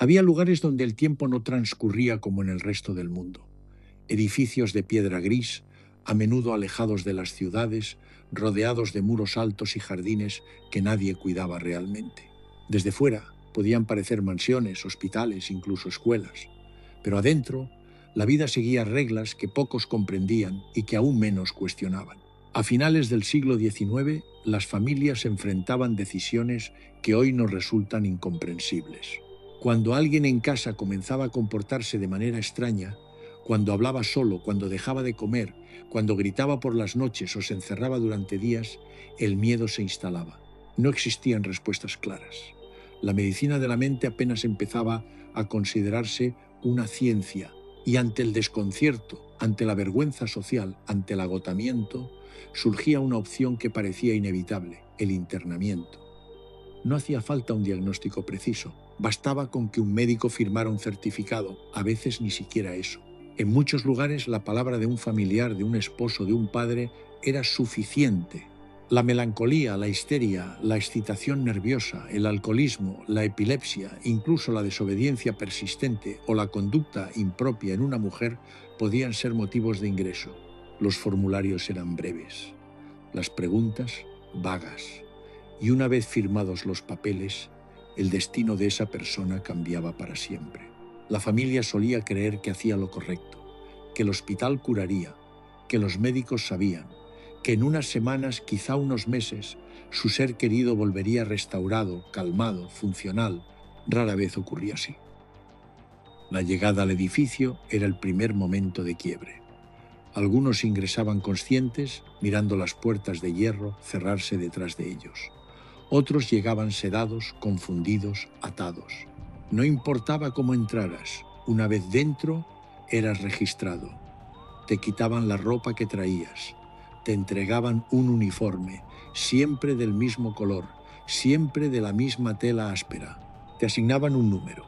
Había lugares donde el tiempo no transcurría como en el resto del mundo. Edificios de piedra gris, a menudo alejados de las ciudades, rodeados de muros altos y jardines que nadie cuidaba realmente. Desde fuera podían parecer mansiones, hospitales, incluso escuelas, pero adentro la vida seguía reglas que pocos comprendían y que aún menos cuestionaban. A finales del siglo XIX, las familias se enfrentaban decisiones que hoy nos resultan incomprensibles. Cuando alguien en casa comenzaba a comportarse de manera extraña, cuando hablaba solo, cuando dejaba de comer, cuando gritaba por las noches o se encerraba durante días, el miedo se instalaba. No existían respuestas claras. La medicina de la mente apenas empezaba a considerarse una ciencia y ante el desconcierto, ante la vergüenza social, ante el agotamiento, surgía una opción que parecía inevitable: el internamiento. No hacía falta un diagnóstico preciso, bastaba con que un médico firmara un certificado, a veces ni siquiera eso. En muchos lugares la palabra de un familiar, de un esposo, de un padre, era suficiente. La melancolía, la histeria, la excitación nerviosa, el alcoholismo, la epilepsia, incluso la desobediencia persistente o la conducta impropia en una mujer podían ser motivos de ingreso. Los formularios eran breves, las preguntas vagas, y una vez firmados los papeles, el destino de esa persona cambiaba para siempre. La familia solía creer que hacía lo correcto, que el hospital curaría, que los médicos sabían, que en unas semanas, quizá unos meses, su ser querido volvería restaurado, calmado, funcional. Rara vez ocurría así. La llegada al edificio era el primer momento de quiebre. Algunos ingresaban conscientes, mirando las puertas de hierro cerrarse detrás de ellos. Otros llegaban sedados, confundidos, atados. No importaba cómo entraras, una vez dentro, eras registrado. Te quitaban la ropa que traías, te entregaban un uniforme, siempre del mismo color, siempre de la misma tela áspera. Te asignaban un número.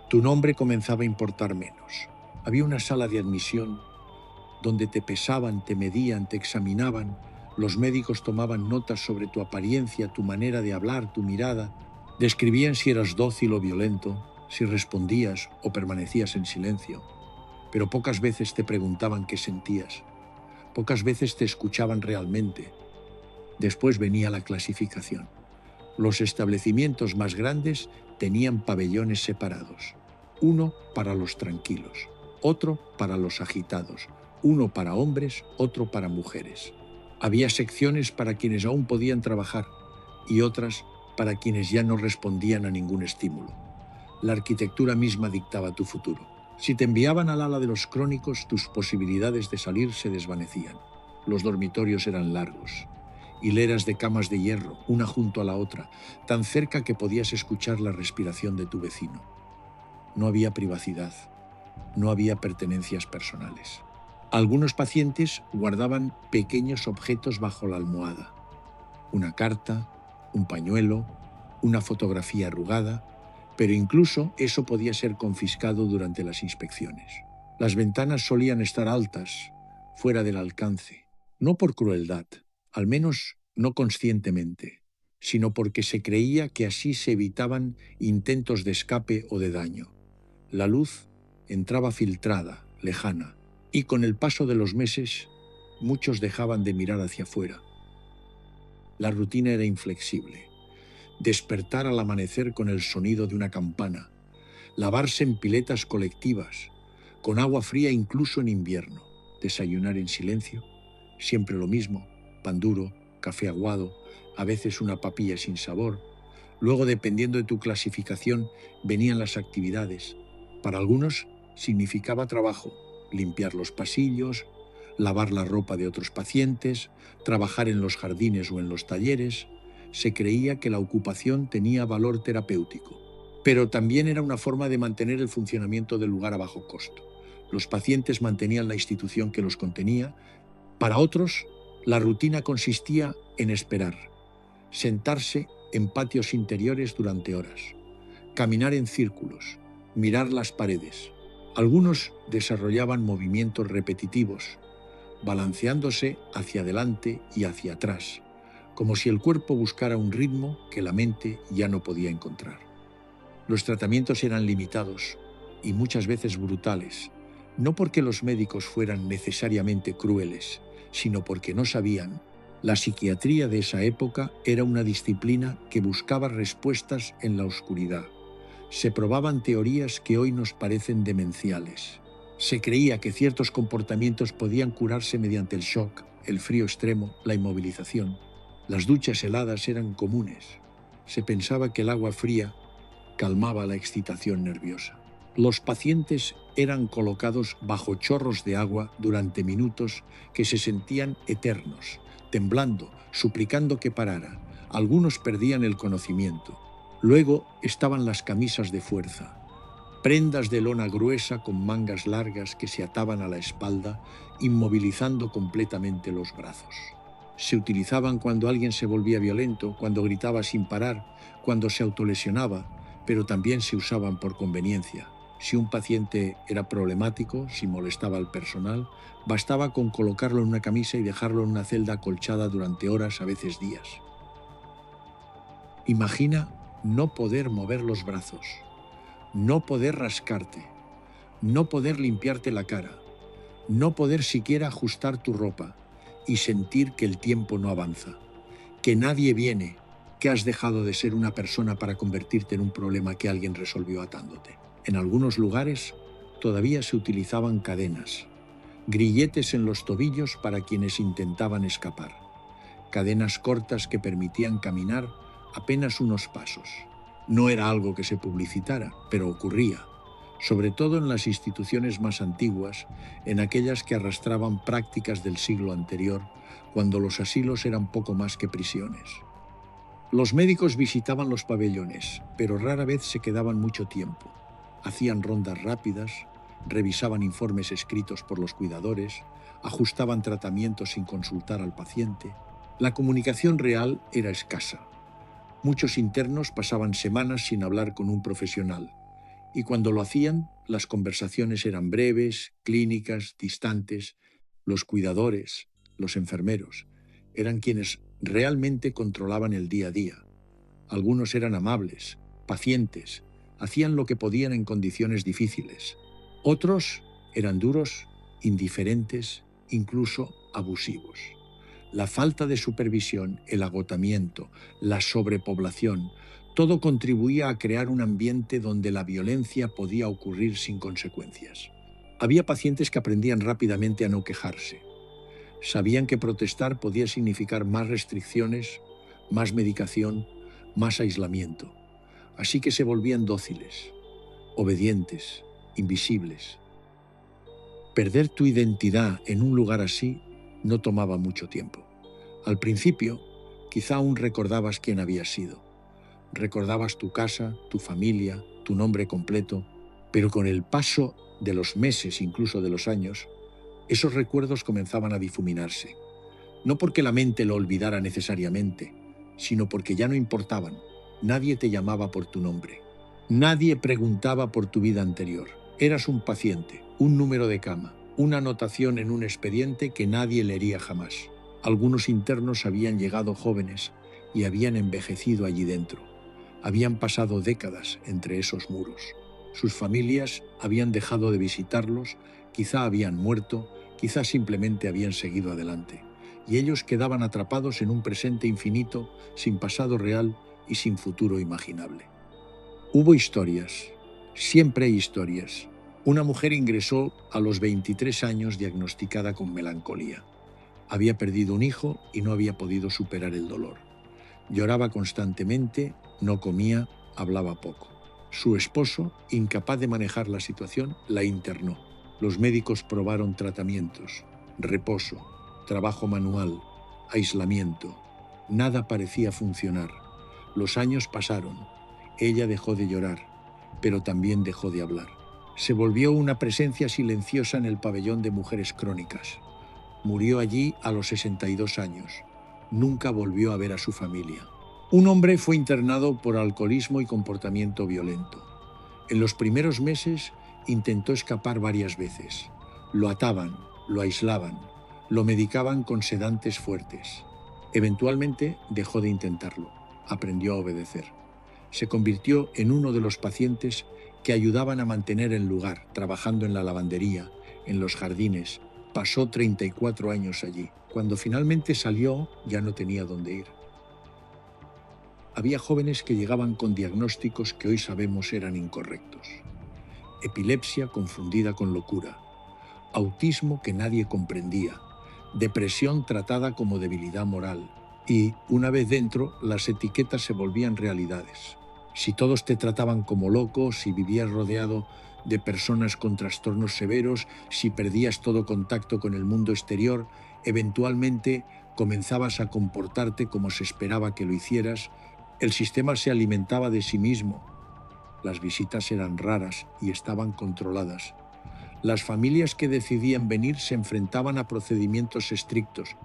Tu nombre comenzaba a importar menos. Había una sala de admisión donde te pesaban, te medían, te examinaban. Los médicos tomaban notas sobre tu apariencia, tu manera de hablar, tu mirada. Describían si eras dócil o violento, si respondías o permanecías en silencio. Pero pocas veces te preguntaban qué sentías. Pocas veces te escuchaban realmente. Después venía la clasificación. Los establecimientos más grandes tenían pabellones separados. Uno para los tranquilos, otro para los agitados, uno para hombres, otro para mujeres. Había secciones para quienes aún podían trabajar y otras para quienes ya no respondían a ningún estímulo. La arquitectura misma dictaba tu futuro. Si te enviaban al ala de los crónicos, tus posibilidades de salir se desvanecían. Los dormitorios eran largos, hileras de camas de hierro, una junto a la otra, tan cerca que podías escuchar la respiración de tu vecino. No había privacidad, no había pertenencias personales. Algunos pacientes guardaban pequeños objetos bajo la almohada: una carta, un pañuelo, una fotografía arrugada, pero incluso eso podía ser confiscado durante las inspecciones. Las ventanas solían estar altas, fuera del alcance, no por crueldad, al menos no conscientemente, sino porque se creía que así se evitaban intentos de escape o de daño. La luz entraba filtrada, lejana, y con el paso de los meses, muchos dejaban de mirar hacia afuera. La rutina era inflexible. Despertar al amanecer con el sonido de una campana, lavarse en piletas colectivas, con agua fría incluso en invierno, desayunar en silencio, siempre lo mismo: pan duro, café aguado, a veces una papilla sin sabor. Luego, dependiendo de tu clasificación, venían las actividades. Para algunos significaba trabajo: limpiar los pasillos, lavar la ropa de otros pacientes, trabajar en los jardines o en los talleres. Se creía que la ocupación tenía valor terapéutico, pero también era una forma de mantener el funcionamiento del lugar a bajo costo. Los pacientes mantenían la institución que los contenía. Para otros, la rutina consistía en esperar, sentarse en patios interiores durante horas, caminar en círculos, mirar las paredes. Algunos desarrollaban movimientos repetitivos, balanceándose hacia adelante y hacia atrás, como si el cuerpo buscara un ritmo que la mente ya no podía encontrar. Los tratamientos eran limitados y muchas veces brutales, no porque los médicos fueran necesariamente crueles, sino porque no sabían. La psiquiatría de esa época era una disciplina que buscaba respuestas en la oscuridad. Se probaban teorías que hoy nos parecen demenciales. Se creía que ciertos comportamientos podían curarse mediante el shock, el frío extremo, la inmovilización. Las duchas heladas eran comunes. Se pensaba que el agua fría calmaba la excitación nerviosa. Los pacientes eran colocados bajo chorros de agua durante minutos que se sentían eternos, temblando, suplicando que parara. Algunos perdían el conocimiento. Luego estaban las camisas de fuerza, prendas de lona gruesa con mangas largas que se ataban a la espalda, inmovilizando completamente los brazos. Se utilizaban cuando alguien se volvía violento, cuando gritaba sin parar, cuando se autolesionaba, pero también se usaban por conveniencia. Si un paciente era problemático, si molestaba al personal, bastaba con colocarlo en una camisa y dejarlo en una celda acolchada durante horas, a veces días. Imagina no poder mover los brazos, no poder rascarte, no poder limpiarte la cara, no poder siquiera ajustar tu ropa y sentir que el tiempo no avanza, que nadie viene, que has dejado de ser una persona para convertirte en un problema que alguien resolvió atándote. En algunos lugares todavía se utilizaban cadenas, grilletes en los tobillos para quienes intentaban escapar, cadenas cortas que permitían caminar apenas unos pasos. No era algo que se publicitara, pero ocurría, sobre todo en las instituciones más antiguas, en aquellas que arrastraban prácticas del siglo anterior, cuando los asilos eran poco más que prisiones. Los médicos visitaban los pabellones, pero rara vez se quedaban mucho tiempo. Hacían rondas rápidas, revisaban informes escritos por los cuidadores, ajustaban tratamientos sin consultar al paciente. La comunicación real era escasa. Muchos internos pasaban semanas sin hablar con un profesional, y cuando lo hacían, las conversaciones eran breves, clínicas, distantes. Los cuidadores, los enfermeros, eran quienes realmente controlaban el día a día. Algunos eran amables, pacientes, hacían lo que podían en condiciones difíciles. Otros eran duros, indiferentes, incluso abusivos. La falta de supervisión, el agotamiento, la sobrepoblación, todo contribuía a crear un ambiente donde la violencia podía ocurrir sin consecuencias. Había pacientes que aprendían rápidamente a no quejarse. Sabían que protestar podía significar más restricciones, más medicación, más aislamiento. Así que se volvían dóciles, obedientes, invisibles. Perder tu identidad en un lugar así no tomaba mucho tiempo. Al principio, quizá aún recordabas quién habías sido. Recordabas tu casa, tu familia, tu nombre completo, pero con el paso de los meses, incluso de los años, esos recuerdos comenzaban a difuminarse. No porque la mente lo olvidara necesariamente, sino porque ya no importaban. Nadie te llamaba por tu nombre. Nadie preguntaba por tu vida anterior. Eras un paciente, un número de cama, una anotación en un expediente que nadie leería jamás. Algunos internos habían llegado jóvenes y habían envejecido allí dentro. Habían pasado décadas entre esos muros. Sus familias habían dejado de visitarlos, quizá habían muerto, quizá simplemente habían seguido adelante. Y ellos quedaban atrapados en un presente infinito, sin pasado real y sin futuro imaginable. Hubo historias, siempre hay historias. Una mujer ingresó a los 23 años diagnosticada con melancolía. Había perdido un hijo y no había podido superar el dolor. Lloraba constantemente, no comía, hablaba poco. Su esposo, incapaz de manejar la situación, la internó. Los médicos probaron tratamientos, reposo, trabajo manual, aislamiento. Nada parecía funcionar. Los años pasaron. Ella dejó de llorar, pero también dejó de hablar. Se volvió una presencia silenciosa en el pabellón de mujeres crónicas. Murió allí a los 62 años. Nunca volvió a ver a su familia. Un hombre fue internado por alcoholismo y comportamiento violento. En los primeros meses intentó escapar varias veces. Lo ataban, lo aislaban, lo medicaban con sedantes fuertes. Eventualmente dejó de intentarlo. Aprendió a obedecer. Se convirtió en uno de los pacientes que ayudaban a mantener el lugar, trabajando en la lavandería, en los jardines. Pasó 34 años allí. Cuando finalmente salió, ya no tenía dónde ir. Había jóvenes que llegaban con diagnósticos que hoy sabemos eran incorrectos. Epilepsia confundida con locura, autismo que nadie comprendía, depresión tratada como debilidad moral. Y, una vez dentro, las etiquetas se volvían realidades. Si todos te trataban como loco, si vivías rodeado de personas con trastornos severos, si perdías todo contacto con el mundo exterior, eventualmente comenzabas a comportarte como se esperaba que lo hicieras. El sistema se alimentaba de sí mismo. Las visitas eran raras y estaban controladas. Las familias que decidían venir se enfrentaban a procedimientos estrictos,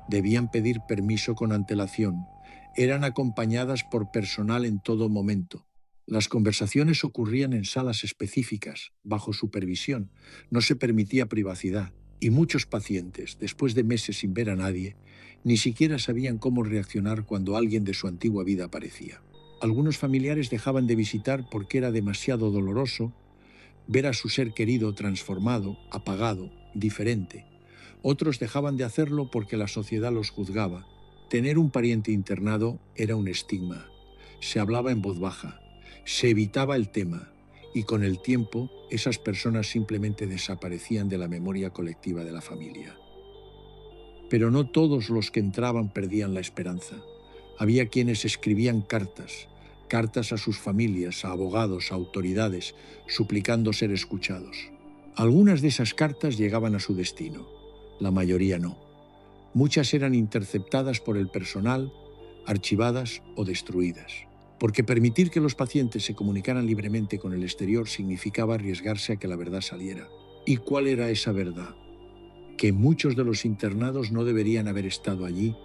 debían pedir permiso con antelación, eran acompañadas por personal en todo momento. Las conversaciones ocurrían en salas específicas, bajo supervisión, no se permitía privacidad, y muchos pacientes, después de meses sin ver a nadie, ni siquiera sabían cómo reaccionar cuando alguien de su antigua vida aparecía. Algunos familiares dejaban de visitar porque era demasiado doloroso ver a su ser querido transformado, apagado, diferente. Otros dejaban de hacerlo porque la sociedad los juzgaba. Tener un pariente internado era un estigma. Se hablaba en voz baja, se evitaba el tema, y con el tiempo esas personas simplemente desaparecían de la memoria colectiva de la familia. Pero no todos los que entraban perdían la esperanza. Había quienes escribían cartas a sus familias, a abogados, a autoridades, suplicando ser escuchados. Algunas de esas cartas llegaban a su destino, la mayoría no. Muchas eran interceptadas por el personal, archivadas o destruidas. Porque permitir que los pacientes se comunicaran libremente con el exterior significaba arriesgarse a que la verdad saliera. ¿Y cuál era esa verdad? Que muchos de los internados no deberían haber estado allí,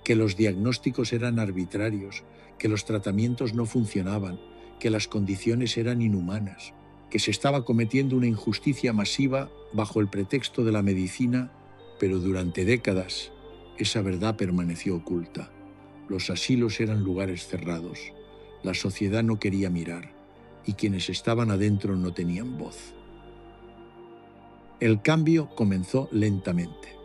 que los diagnósticos eran arbitrarios, que los tratamientos no funcionaban, que las condiciones eran inhumanas, que se estaba cometiendo una injusticia masiva bajo el pretexto de la medicina, pero durante décadas esa verdad permaneció oculta. Los asilos eran lugares cerrados, la sociedad no quería mirar y quienes estaban adentro no tenían voz. El cambio comenzó lentamente.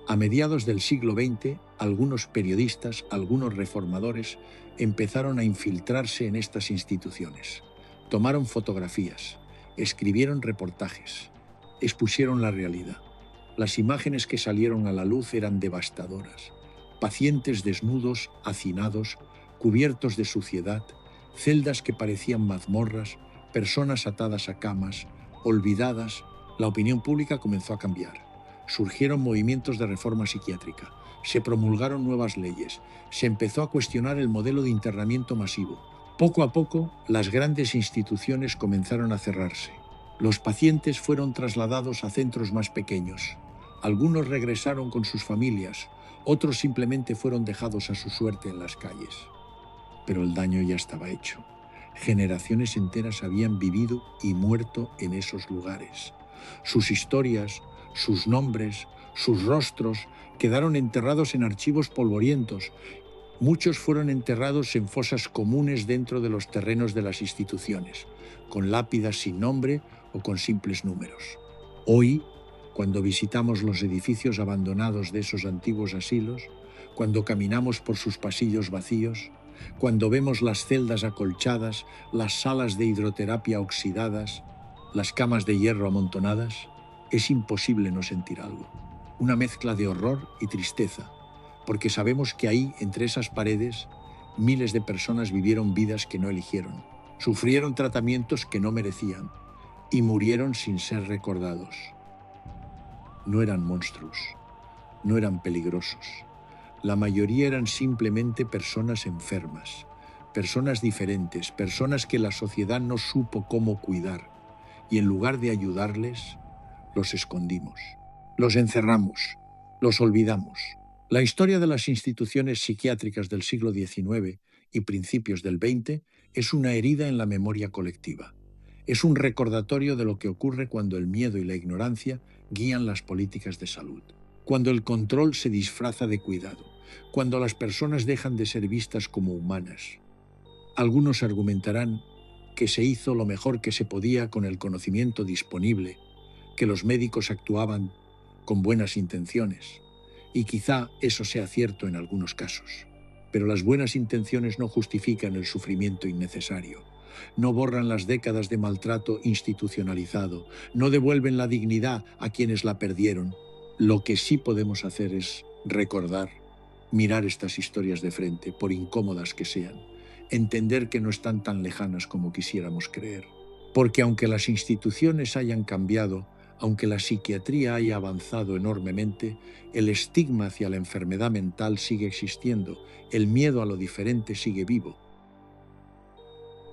A mediados del siglo XX, algunos periodistas, algunos reformadores, empezaron a infiltrarse en estas instituciones. Tomaron fotografías, escribieron reportajes, expusieron la realidad. Las imágenes que salieron a la luz eran devastadoras. Pacientes desnudos, hacinados, cubiertos de suciedad, celdas que parecían mazmorras, personas atadas a camas, olvidadas. La opinión pública comenzó a cambiar. Surgieron movimientos de reforma psiquiátrica, se promulgaron nuevas leyes, se empezó a cuestionar el modelo de internamiento masivo. Poco a poco, las grandes instituciones comenzaron a cerrarse. Los pacientes fueron trasladados a centros más pequeños. Algunos regresaron con sus familias, otros simplemente fueron dejados a su suerte en las calles. Pero el daño ya estaba hecho. Generaciones enteras habían vivido y muerto en esos lugares. Sus historias, sus nombres, sus rostros quedaron enterrados en archivos polvorientos. Muchos fueron enterrados en fosas comunes dentro de los terrenos de las instituciones, con lápidas sin nombre o con simples números. Hoy, cuando visitamos los edificios abandonados de esos antiguos asilos, cuando caminamos por sus pasillos vacíos, cuando vemos las celdas acolchadas, las salas de hidroterapia oxidadas, las camas de hierro amontonadas, es imposible no sentir algo. Una mezcla de horror y tristeza, porque sabemos que ahí, entre esas paredes, miles de personas vivieron vidas que no eligieron, sufrieron tratamientos que no merecían y murieron sin ser recordados. No eran monstruos, no eran peligrosos. La mayoría eran simplemente personas enfermas, personas diferentes, personas que la sociedad no supo cómo cuidar, y en lugar de ayudarles, los escondimos, los encerramos, los olvidamos. La historia de las instituciones psiquiátricas del siglo XIX y principios del XX es una herida en la memoria colectiva. Es un recordatorio de lo que ocurre cuando el miedo y la ignorancia guían las políticas de salud, cuando el control se disfraza de cuidado, cuando las personas dejan de ser vistas como humanas. Algunos argumentarán que se hizo lo mejor que se podía con el conocimiento disponible, que los médicos actuaban con buenas intenciones, y quizá eso sea cierto en algunos casos. Pero las buenas intenciones no justifican el sufrimiento innecesario, no borran las décadas de maltrato institucionalizado, no devuelven la dignidad a quienes la perdieron. Lo que sí podemos hacer es recordar, mirar estas historias de frente, por incómodas que sean, entender que no están tan lejanas como quisiéramos creer. Porque aunque las instituciones hayan cambiado, aunque la psiquiatría haya avanzado enormemente, el estigma hacia la enfermedad mental sigue existiendo, el miedo a lo diferente sigue vivo.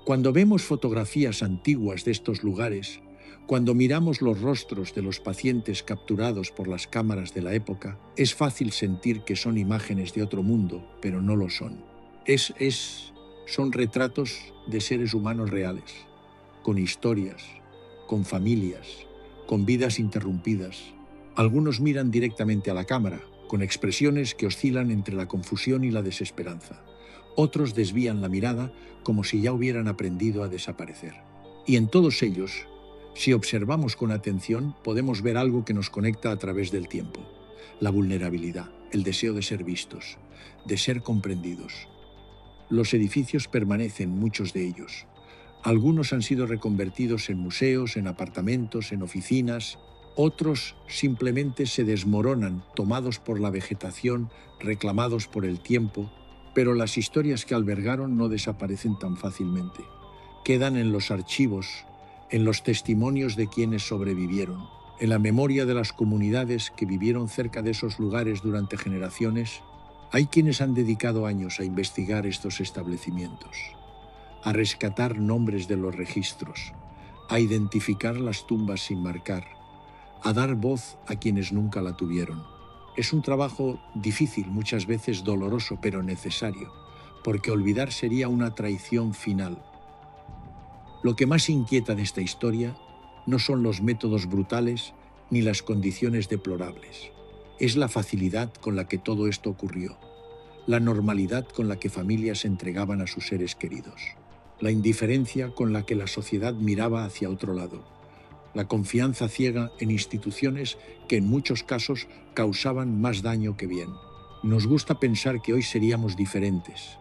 Cuando vemos fotografías antiguas de estos lugares, cuando miramos los rostros de los pacientes capturados por las cámaras de la época, es fácil sentir que son imágenes de otro mundo, pero no lo son. Son retratos de seres humanos reales, con historias, con familias, con vidas interrumpidas. Algunos miran directamente a la cámara, con expresiones que oscilan entre la confusión y la desesperanza. Otros desvían la mirada como si ya hubieran aprendido a desaparecer. Y en todos ellos, si observamos con atención, podemos ver algo que nos conecta a través del tiempo. La vulnerabilidad, el deseo de ser vistos, de ser comprendidos. Los edificios permanecen, muchos de ellos. Algunos han sido reconvertidos en museos, en apartamentos, en oficinas. Otros simplemente se desmoronan, tomados por la vegetación, reclamados por el tiempo. Pero las historias que albergaron no desaparecen tan fácilmente. Quedan en los archivos, en los testimonios de quienes sobrevivieron, en la memoria de las comunidades que vivieron cerca de esos lugares durante generaciones. Hay quienes han dedicado años a investigar estos establecimientos, a rescatar nombres de los registros, a identificar las tumbas sin marcar, a dar voz a quienes nunca la tuvieron. Es un trabajo difícil, muchas veces doloroso, pero necesario, porque olvidar sería una traición final. Lo que más inquieta de esta historia no son los métodos brutales ni las condiciones deplorables. Es la facilidad con la que todo esto ocurrió, la normalidad con la que familias entregaban a sus seres queridos, la indiferencia con la que la sociedad miraba hacia otro lado, la confianza ciega en instituciones que en muchos casos causaban más daño que bien. Nos gusta pensar que hoy seríamos diferentes,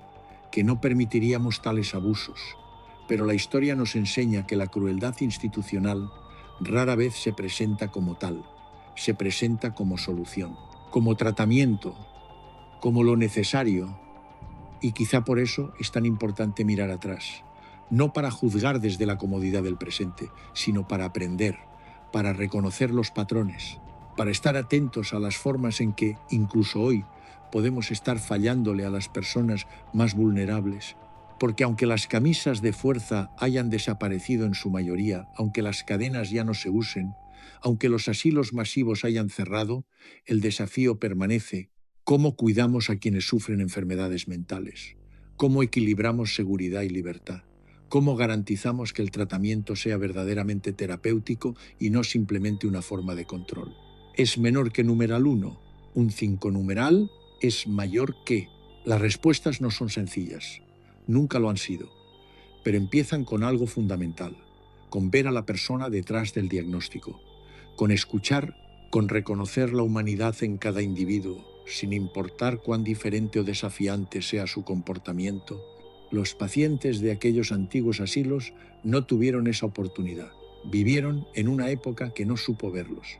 que no permitiríamos tales abusos, pero la historia nos enseña que la crueldad institucional rara vez se presenta como tal, se presenta como solución, como tratamiento, como lo necesario, y quizá por eso es tan importante mirar atrás, no para juzgar desde la comodidad del presente, sino para aprender, para reconocer los patrones, para estar atentos a las formas en que, incluso hoy, podemos estar fallándole a las personas más vulnerables. Porque aunque las camisas de fuerza hayan desaparecido en su mayoría, aunque las cadenas ya no se usen, aunque los asilos masivos hayan cerrado, el desafío permanece. ¿Cómo cuidamos a quienes sufren enfermedades mentales? ¿Cómo equilibramos seguridad y libertad? ¿Cómo garantizamos que el tratamiento sea verdaderamente terapéutico y no simplemente una forma de control? ¿Es menor que numeral 1? ¿Un 5 numeral es mayor que? Las respuestas no son sencillas, nunca lo han sido, pero empiezan con algo fundamental, con ver a la persona detrás del diagnóstico, con escuchar, con reconocer la humanidad en cada individuo, sin importar cuán diferente o desafiante sea su comportamiento. Los pacientes de aquellos antiguos asilos no tuvieron esa oportunidad. Vivieron en una época que no supo verlos,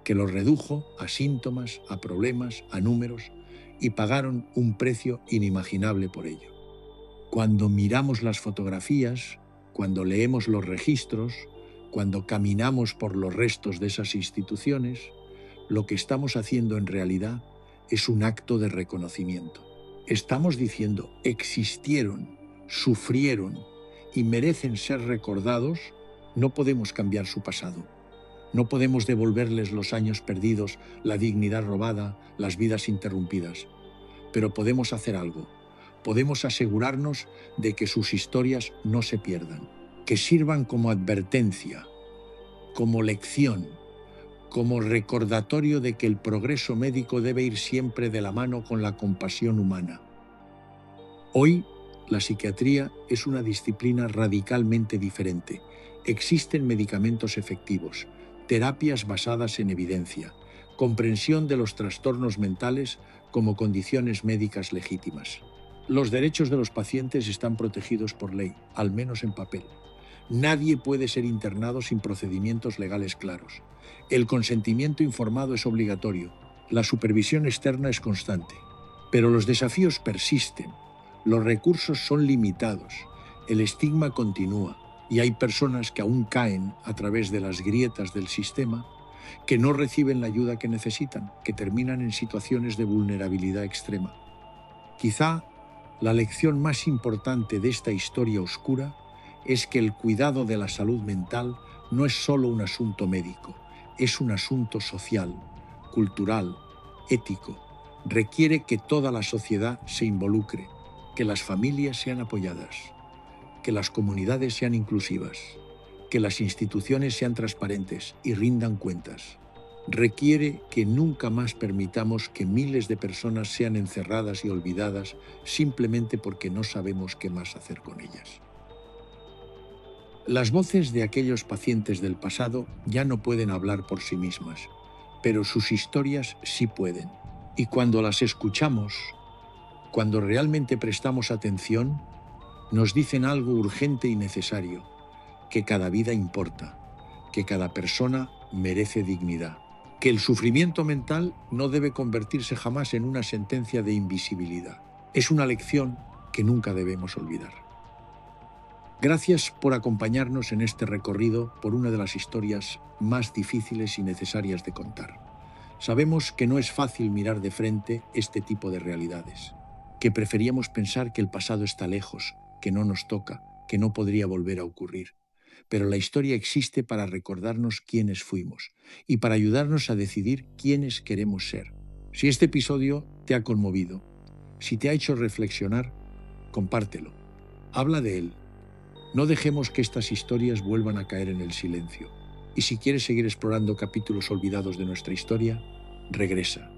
que los redujo a síntomas, a problemas, a números, y pagaron un precio inimaginable por ello. Cuando miramos las fotografías, cuando leemos los registros, cuando caminamos por los restos de esas instituciones, lo que estamos haciendo en realidad es un acto de reconocimiento. Estamos diciendo, existieron, sufrieron y merecen ser recordados. No podemos cambiar su pasado. No podemos devolverles los años perdidos, la dignidad robada, las vidas interrumpidas. Pero podemos hacer algo. Podemos asegurarnos de que sus historias no se pierdan, que sirvan como advertencia, como lección, como recordatorio de que el progreso médico debe ir siempre de la mano con la compasión humana. Hoy La psiquiatría es una disciplina radicalmente diferente. Existen medicamentos efectivos, terapias basadas en evidencia, comprensión de los trastornos mentales como condiciones médicas legítimas. Los derechos de los pacientes están protegidos por ley, al menos en papel. Nadie puede ser internado sin procedimientos legales claros. El consentimiento informado es obligatorio. La supervisión externa es constante. Pero los desafíos persisten. Los recursos son limitados. El estigma continúa. Y hay personas que aún caen a través de las grietas del sistema, que no reciben la ayuda que necesitan, que terminan en situaciones de vulnerabilidad extrema. Quizá la lección más importante de esta historia oscura es que el cuidado de la salud mental no es solo un asunto médico, es un asunto social, cultural, ético. Requiere que toda la sociedad se involucre, que las familias sean apoyadas, que las comunidades sean inclusivas, que las instituciones sean transparentes y rindan cuentas. Requiere que nunca más permitamos que miles de personas sean encerradas y olvidadas simplemente porque no sabemos qué más hacer con ellas. Las voces de aquellos pacientes del pasado ya no pueden hablar por sí mismas, pero sus historias sí pueden. Y cuando las escuchamos, cuando realmente prestamos atención, nos dicen algo urgente y necesario, que cada vida importa, que cada persona merece dignidad, que el sufrimiento mental no debe convertirse jamás en una sentencia de invisibilidad. Es una lección que nunca debemos olvidar. Gracias por acompañarnos en este recorrido por una de las historias más difíciles y necesarias de contar. Sabemos que no es fácil mirar de frente este tipo de realidades, que preferíamos pensar que el pasado está lejos, que no nos toca, que no podría volver a ocurrir. Pero la historia existe para recordarnos quiénes fuimos y para ayudarnos a decidir quiénes queremos ser. Si este episodio te ha conmovido, si te ha hecho reflexionar, compártelo. Habla de él. No dejemos que estas historias vuelvan a caer en el silencio. Y si quieres seguir explorando capítulos olvidados de nuestra historia, regresa.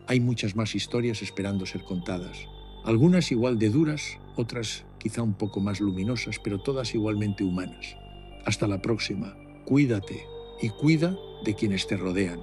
Hay muchas más historias esperando ser contadas. Algunas igual de duras, otras quizá un poco más luminosas, pero todas igualmente humanas. Hasta la próxima. Cuídate y cuida de quienes te rodean.